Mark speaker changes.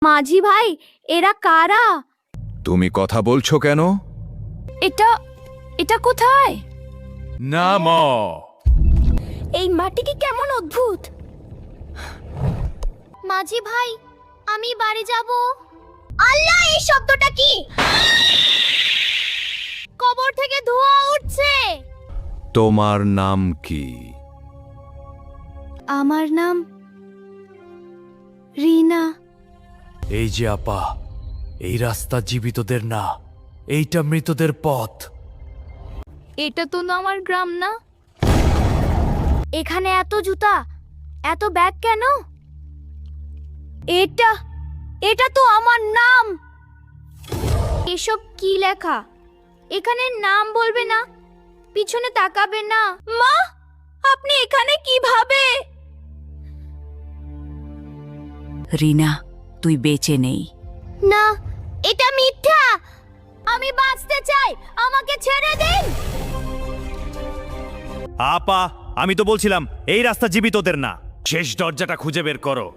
Speaker 1: মাঝি ভাই, এরা কারা?
Speaker 2: তুমি কথা বলছো কেন?
Speaker 1: এটা এটা কোথায়?
Speaker 2: নামো।
Speaker 1: এই মাটি কি কেমন অদ্ভুত! মাঝি ভাই, আমি বাড়ি যাব। আল্লাহ, এই শব্দটা কি? কবর থেকে ধোঁয়া উঠছে।
Speaker 2: তোমার নাম কি?
Speaker 1: আমার নাম রিনা।
Speaker 3: এই যে আপা, এই রাস্তা জীবিতদের না, এইটা মৃতদের পথ।
Speaker 1: এটা তো আমার গ্রাম না। এখানে এত জুতা, এত ব্যাগ কেন? এটা এটা তো আমার নাম। এসব কি লেখা? এখানে নাম বলবে না, পিছনে তাকাবে না। মা, আপনি এখানে কিভাবে?
Speaker 4: রিনা, তুই বেঁচে নেই।
Speaker 1: না, এটা মিথ্যা। আমি বাঁচতে চাই, আমাকে ছেড়ে দিন।
Speaker 3: আপা, আমি তো বলছিলাম এই রাস্তা জীবিতদের না। শেষ দরজাটা খুঁজে বের করো।